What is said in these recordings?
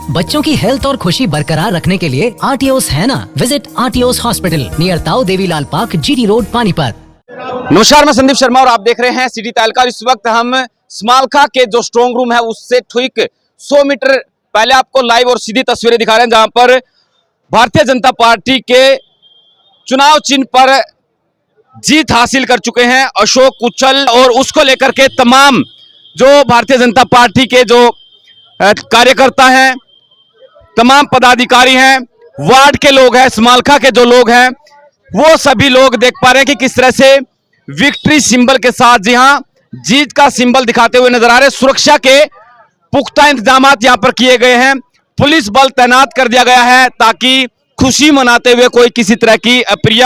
बच्चों की हेल्थ और खुशी बरकरार रखने के लिए आरटीओस है ना। विजिट आरटीओस हॉस्पिटल नियर ताऊ Devilal park, GT road, Panipat. नमस्कार, मैं संदीप शर्मा और आप देख रहे हैं सिटी तालका। इस वक्त हम समालखा के जो स्ट्रॉन्ग रूम है उससे ठीक 100 मीटर पहले आपको लाइव और सीधी तस्वीरें दिखा रहे हैं, जहां पर भारतीय जनता पार्टी के चुनाव चिन्ह पर जीत हासिल कर चुके हैं अशोक कुचल, और उसको लेकर के तमाम जो भारतीय जनता पार्टी के जो कार्यकर्ता हैं, तमाम पदाधिकारी हैं, वार्ड के लोग हैं, समालखा के जो लोग हैं, वो सभी लोग देख पा रहे हैं कि किस तरह से विक्ट्री सिंबल के साथ, जी हां, जीत का सिंबल दिखाते हुए नजर आ रहे। सुरक्षा के पुख्ता इंतजाम यहां पर किए गए हैं, पुलिस बल तैनात कर दिया गया है ताकि खुशी मनाते हुए कोई किसी तरह की अप्रिय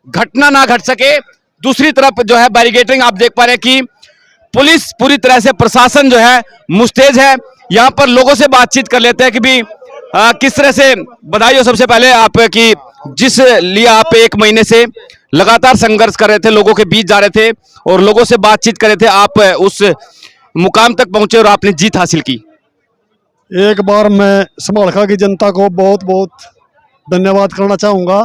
घटना ना घट सके। दूसरी तरफ जो है बैरिकेडिंग आप देख पा रहे हैं कि पुलिस पूरी तरह से, प्रशासन जो है मुस्तैद है। यहां पर लोगों से बातचीत कर लेते हैं कि भी किस तरह से। बधाई हो सबसे पहले आपकी, जिस लिए आप 1 महीने से लगातार संघर्ष कर रहे थे, लोगों के बीच जा रहे थे और लोगों से बातचीत कर रहे थे, आप उस मुकाम तक पहुंचे और आपने जीत हासिल की। एक बार मैं समालखा की जनता को बहुत बहुत धन्यवाद करना चाहूँगा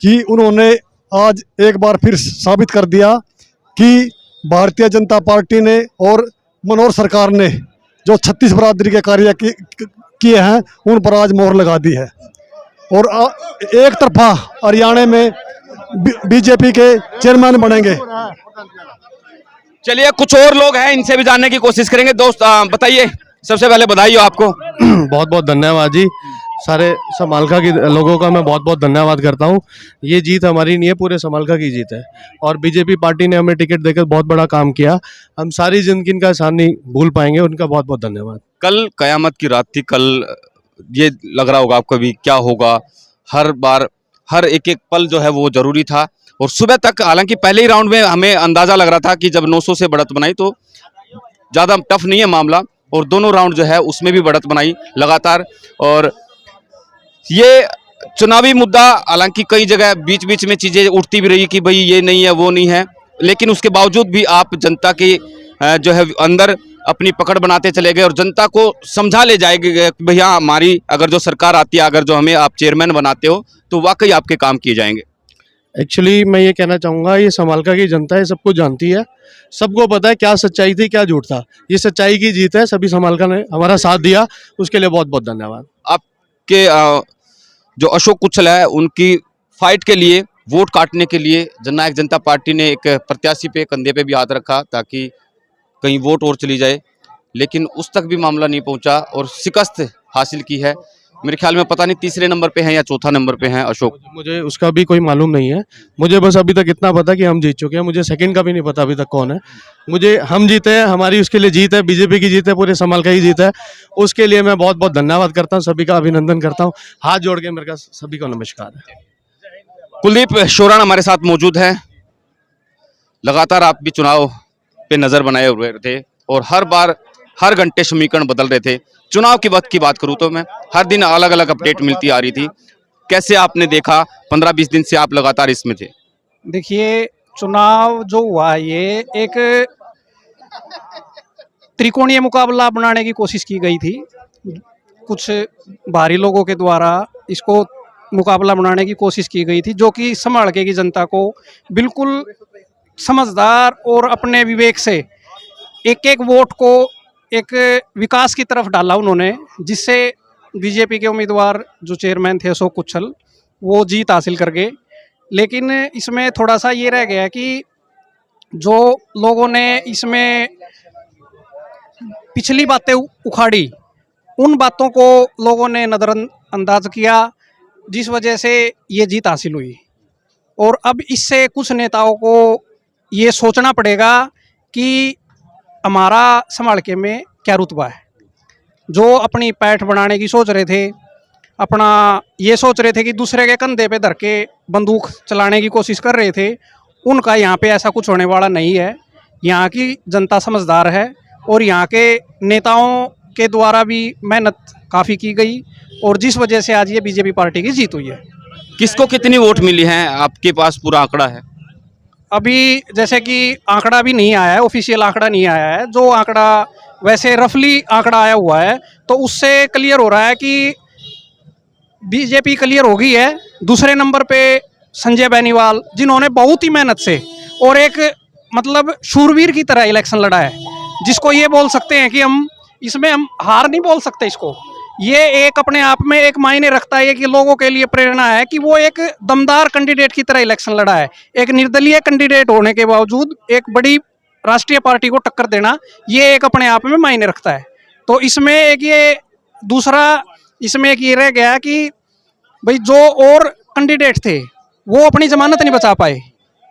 कि उन्होंने आज एक बार फिर साबित कर दिया कि भारतीय जनता पार्टी ने और मनोहर सरकार ने जो 36 बरादरी के कार्य किए हैं उन पर आज मोहर लगा दी है। और एक तरफा हरियाणा में बीजेपी के चेयरमैन बनेंगे। चलिए, कुछ और लोग हैं, इनसे भी जानने की कोशिश करेंगे। दोस्त बताइए, सबसे पहले बधाई हो आपको। बहुत बहुत धन्यवाद जी। सारे समालखा के लोगों का मैं बहुत बहुत धन्यवाद करता हूँ। ये जीत हमारी नहीं है, पूरे समालखा की जीत है और बीजेपी पार्टी ने हमें टिकट देकर बहुत बड़ा काम किया। हम सारी जिंदगी इनका एहसान नहीं भूल पाएंगे, उनका बहुत बहुत धन्यवाद। कल कयामत की रात थी, कल ये लग रहा होगा आपको भी क्या होगा। हर बार हर एक एक पल जो है वो जरूरी था और सुबह तक, हालांकि पहले ही राउंड में हमें अंदाजा लग रहा था कि जब 900 से बढ़त बनाई तो ज़्यादा टफ नहीं है मामला, और दोनों राउंड जो है उसमें भी बढ़त बनाई लगातार। और ये चुनावी मुद्दा, हालांकि कई जगह बीच बीच में चीज़ें उठती भी रही कि भाई ये नहीं है वो नहीं है, लेकिन उसके बावजूद भी आप जनता के जो है अंदर अपनी पकड़ बनाते चले गए और जनता को समझा ले जाएंगे कि भैया हमारी अगर जो सरकार आती है, अगर जो हमें आप चेयरमैन बनाते हो तो वाकई आपके काम किए जाएंगे। एक्चुअली मैं ये कहना चाहूँगा, ये समालखा की जनता है, सबको जानती है, सबको पता है क्या सच्चाई थी क्या झूठ था। ये सच्चाई की जीत है, सभी समालखा ने हमारा साथ दिया, उसके लिए बहुत बहुत धन्यवाद। आपके जो अशोक कुचल है, उनकी फाइट के लिए, वोट काटने के लिए जननायक जनता पार्टी ने एक प्रत्याशी पे कंधे पे भी हाथ रखा ताकि कहीं वोट और चली जाए, लेकिन उस तक भी मामला नहीं पहुंचा और शिकस्त हासिल की है। मेरे ख्याल में पता नहीं तीसरे नंबर पे हैं या चौथा नंबर पे हैं अशोक। मुझे उसका भी कोई मालूम नहीं है, मुझे बस अभी तक इतना पता कि हम जीत चुके हैं। मुझे सेकंड का भी नहीं पता अभी तक कौन है। मुझे हम जीते हैं, हमारी उसके लिए जीत है, बीजेपी की जीत है, पूरे समालखा की जीत है। उसके लिए मैं बहुत बहुत धन्यवाद करता हूँ, सभी का अभिनंदन करता हूँ, हाथ जोड़ के मेरे का सभी को नमस्कार है। कुलदीप शोराण हमारे साथ मौजूद है। लगातार आप भी चुनाव पे नजर बनाए हुए थे और हर बार हर घंटे समीकरण बदल रहे थे। चुनाव की वक्त की बात करूं तो मैं हर दिन अलग अलग अपडेट मिलती आ रही थी। कैसे आपने देखा, 15-20 दिन से आप लगातार इसमें थे? देखिए, चुनाव जो हुआ ये एक त्रिकोणीय मुकाबला बनाने की कोशिश की गई थी। कुछ बाहरी लोगों के द्वारा इसको मुकाबला बनाने की कोशिश की गई थी, जो कि समालखा की जनता को बिल्कुल समझदार और अपने विवेक से एक एक वोट को एक विकास की तरफ डाला उन्होंने, जिससे बीजेपी के उम्मीदवार जो चेयरमैन थे अशोक कुचल, वो जीत हासिल कर गए। लेकिन इसमें थोड़ा सा ये रह गया कि जो लोगों ने इसमें पिछली बातें उखाड़ी, उन बातों को लोगों ने नज़रअंदाज किया, जिस वजह से ये जीत हासिल हुई। और अब इससे कुछ नेताओं को ये सोचना पड़ेगा कि हमारा समालखा में क्या रुतबा है। जो अपनी पैठ बनाने की सोच रहे थे, अपना ये सोच रहे थे कि दूसरे के कंधे पे धर के बंदूक चलाने की कोशिश कर रहे थे, उनका यहाँ पे ऐसा कुछ होने वाला नहीं है। यहाँ की जनता समझदार है और यहाँ के नेताओं के द्वारा भी मेहनत काफ़ी की गई और जिस वजह से आज ये बीजेपी पार्टी की जीत हुई है। किसको कितनी वोट मिली है, आपके पास पूरा आंकड़ा है? अभी जैसे कि आंकड़ा भी नहीं आया है, ऑफिशियल आंकड़ा नहीं आया है। जो आंकड़ा वैसे रफली आंकड़ा आया हुआ है, तो तो उससे क्लियर हो रहा है कि बीजेपी क्लियर हो गई है। दूसरे नंबर पे संजय बेनीवाल, जिन्होंने बहुत ही मेहनत से और एक मतलब शूरवीर की तरह इलेक्शन लड़ा है, जिसको ये बोल सकते हैं कि हम हार नहीं बोल सकते इसको। ये एक अपने आप में एक मायने रखता है कि लोगों के लिए प्रेरणा है कि वो एक दमदार कैंडिडेट की तरह इलेक्शन लड़ा है। एक निर्दलीय कैंडिडेट होने के बावजूद एक बड़ी राष्ट्रीय पार्टी को टक्कर देना, ये एक अपने आप में मायने रखता है। तो इसमें एक ये दूसरा इसमें एक ये रह गया कि भाई जो और कैंडिडेट थे वो अपनी जमानत नहीं बचा पाए।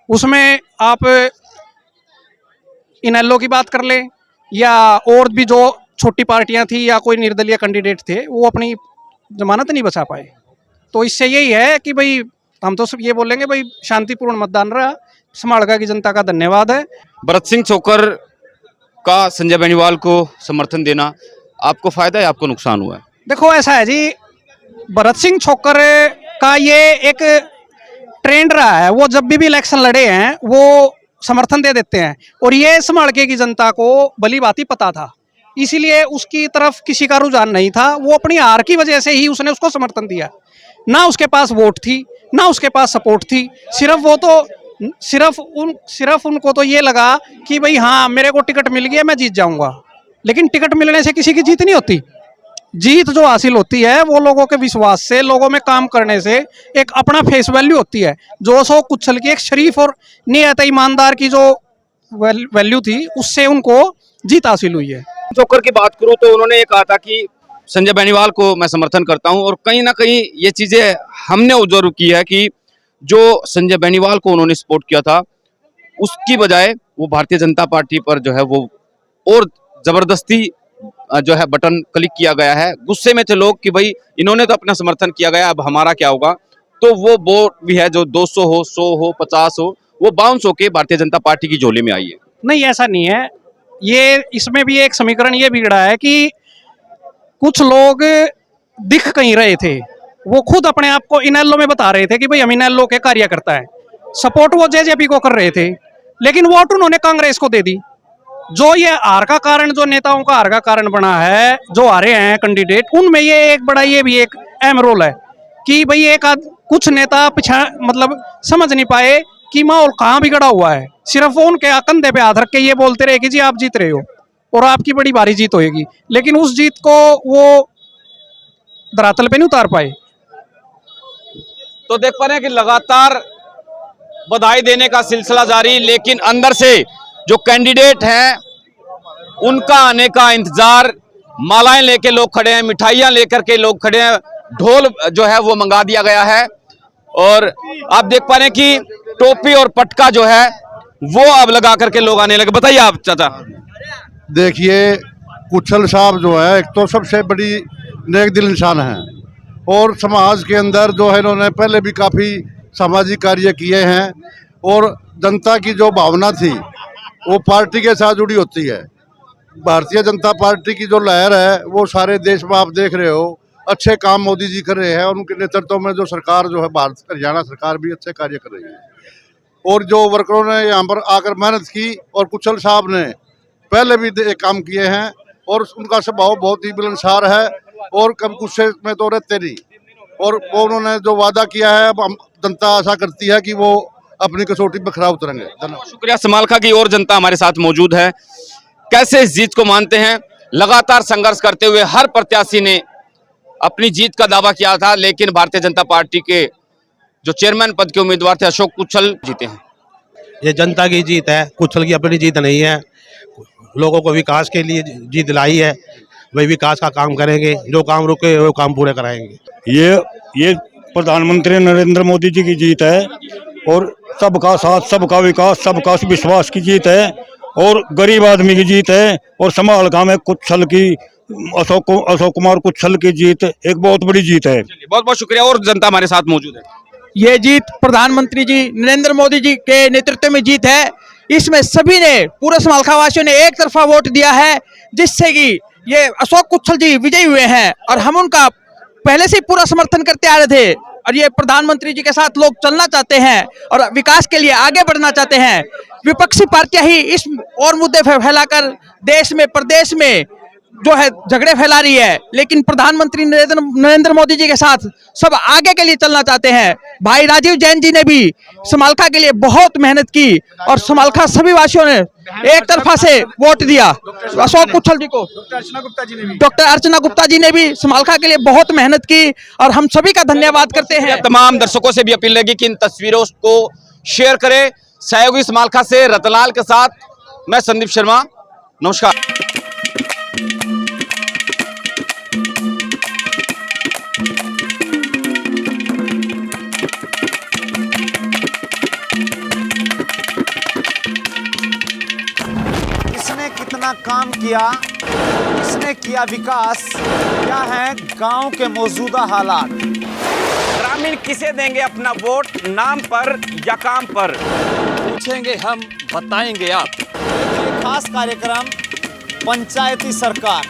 उसमें आप इनेलो की बात कर ले या और भी जो छोटी पार्टियां थी या कोई निर्दलीय कैंडिडेट थे, वो अपनी जमानत नहीं बचा पाए। तो इससे यही है कि भाई हम तो सब ये बोलेंगे भाई शांतिपूर्ण मतदान रहा। समालका की जनता का धन्यवाद है। भरत सिंह छोकर का संजय बेनीवाल को समर्थन देना आपको फायदा है, आपको नुकसान हुआ है? देखो ऐसा है जी, भरत सिंह छोकर का ये एक ट्रेंड रहा है। वो जब भी इलेक्शन लड़े हैं वो समर्थन दे देते हैं, और ये समालके की जनता को भली भांति पता था, इसीलिए उसकी तरफ किसी का रुझान नहीं था। वो अपनी हार की वजह से ही उसने उसको समर्थन दिया। ना उसके पास वोट थी, ना उसके पास सपोर्ट थी। सिर्फ उनको तो ये लगा कि भाई हाँ मेरे को टिकट मिल गया, मैं जीत जाऊंगा। लेकिन टिकट मिलने से किसी की जीत नहीं होती। जीत जो हासिल होती है वो लोगों के विश्वास से, लोगों में काम करने से, एक अपना फेस वैल्यू होती है। जो सो कुचल की एक शरीफ और नियत ईमानदार की जो वैल्यू थी, उससे उनको जीत हासिल हुई है। छोकर की बात करूं तो उन्होंने ये कहा था कि संजय बेनीवाल को मैं समर्थन करता हूं, और कहीं ना कहीं ये चीजें हमने ऑब्जर्व की है कि जो संजय बेनीवाल को उन्होंने सपोर्ट किया था, उसकी बजाय वो भारतीय जनता पार्टी पर जो है वो और जबरदस्ती जो है बटन क्लिक किया गया है। गुस्से में थे लोग कि भाई इन्होंने तो अपना समर्थन किया गया, अब हमारा क्या होगा। तो वो वोट भी है जो 200 हो, 100 हो, 50 हो, वो बाउंस होके भारतीय जनता पार्टी की झोली में आई है। नहीं, ऐसा नहीं है। ये इसमें भी एक समीकरण ये बिगड़ा है कि कुछ लोग दिख कहीं रहे थे, वो खुद अपने आप को इनेलो में बता रहे थे कि भाई हम इनेलो के कार्यकर्ता हैं। सपोर्ट वो जेजेपी को कर रहे थे, लेकिन वोट उन्होंने कांग्रेस को दे दी। जो ये हार का कारण, जो नेताओं का हार का कारण बना है, जो हारे हैं कैंडिडेट, उनमें ये एक बड़ा ये भी एक अहम रोल है कि भाई कुछ नेता मतलब समझ नहीं पाए कि माहौल कहाँ बिगड़ा हुआ है। सिर्फ वो उनके कंधे पे हाथ रख के ये बोलते रहे कि जी आप जीत रहे हो और आपकी बड़ी भारी जीत होगी, लेकिन उस जीत को वो धरातल पे नहीं उतार पाए। तो देख पा रहे हैं कि लगातार बधाई देने का सिलसिला जारी, लेकिन अंदर से जो कैंडिडेट हैं उनका आने का इंतजार। मालाएं लेके लोग खड़े हैं, मिठाइयां लेकर के लोग खड़े हैं, ढोल जो है वो मंगा दिया गया है, और आप देख पा रहे हैं कि टोपी और पटका जो है वो अब लगा करके लोग आने लगे। बताइए आप चाचा। देखिए, कुचल साहब जो है एक तो सबसे बड़ी नेक दिल इंसान है, और समाज के अंदर जो है इन्होंने पहले भी काफ़ी सामाजिक कार्य किए हैं, और जनता की जो भावना थी वो पार्टी के साथ जुड़ी होती है। भारतीय जनता पार्टी की जो लहर है वो सारे देश में आप देख रहे हो, अच्छे काम मोदी जी कर रहे हैं, और उनके नेतृत्व में जो सरकार जो है भारत हरियाणा सरकार भी अच्छे कार्य कर रही है। और जो वर्करों ने यहाँ पर आकर मेहनत की, और कुचल साहब ने पहले भी काम किए हैं, और उनका स्वभाव बहुत ही मिलनसार है, और कभी गुस्से में तो रहते नहीं, और वो उन्होंने जो वादा किया है अब जनता आशा करती है कि वो अपनी कसौटी पर खरा उतरेंगे। धन्यवाद। शुक्रिया। समालखा की और जनता हमारे साथ मौजूद है। कैसे इस जीत को मानते हैं? लगातार संघर्ष करते हुए हर प्रत्याशी ने अपनी जीत का दावा किया था, लेकिन भारतीय जनता पार्टी के जो चेयरमैन पद के उम्मीदवार थे अशोक कुचल जीते हैं। ये जनता की जीत है, कुचल की अपनी जीत नहीं है। लोगों को विकास के लिए जीत दिलाई है, वही विकास का काम करेंगे, जो काम रुके वो काम पूरे कराएंगे। ये प्रधानमंत्री नरेंद्र मोदी जी की जीत है, और सबका साथ, सबका विकास, सबका विश्वास की जीत है, और गरीब आदमी की जीत है, और समालखा में कुचल की अशोक कुमार कुचल की जीत एक बहुत बड़ी जीत है। बहुत बहुत शुक्रिया। और जनता हमारे साथ मौजूद है। ये जीत प्रधानमंत्री जी नरेंद्र मोदी जी के नेतृत्व में जीत है। इसमें सभी ने, पूरे समालखा वासियों ने एक तरफा वोट दिया है, जिससे कि ये अशोक कुचल जी विजयी हुए हैं, और हम उनका पहले से पूरा समर्थन करते आ रहे थे। और ये प्रधानमंत्री जी के साथ लोग चलना चाहते हैं और विकास के लिए आगे बढ़ना चाहते हैं। विपक्षी पार्टियां ही इस और मुद्दे फैलाकर देश में, प्रदेश में जो है झगड़े फैला रही है, लेकिन प्रधानमंत्री नरेंद्र मोदी जी के साथ सब आगे के लिए चलना चाहते हैं। भाई राजीव जैन जी ने भी समालखा के लिए बहुत मेहनत की और समालखा सभी वासियों ने एक तरफा से वोट दिया अशोक कुच्छल जी को। डॉक्टर अर्चना गुप्ता जी ने भी समालखा के लिए बहुत मेहनत की और हम सभी का धन्यवाद करते हैं। तमाम दर्शकों से भी अपील रहेगी कि इन तस्वीरों को शेयर करें। सहयोगी समालखा से रतनलाल के साथ मैं संदीप शर्मा, नमस्कार। किसने कितना काम किया, किसने किया विकास, क्या है गांव के मौजूदा हालात। ग्रामीण किसे देंगे अपना वोट, नाम पर या काम पर? पूछेंगे हम, बताएंगे आप। ये खास कार्यक्रम पंचायती सरकार।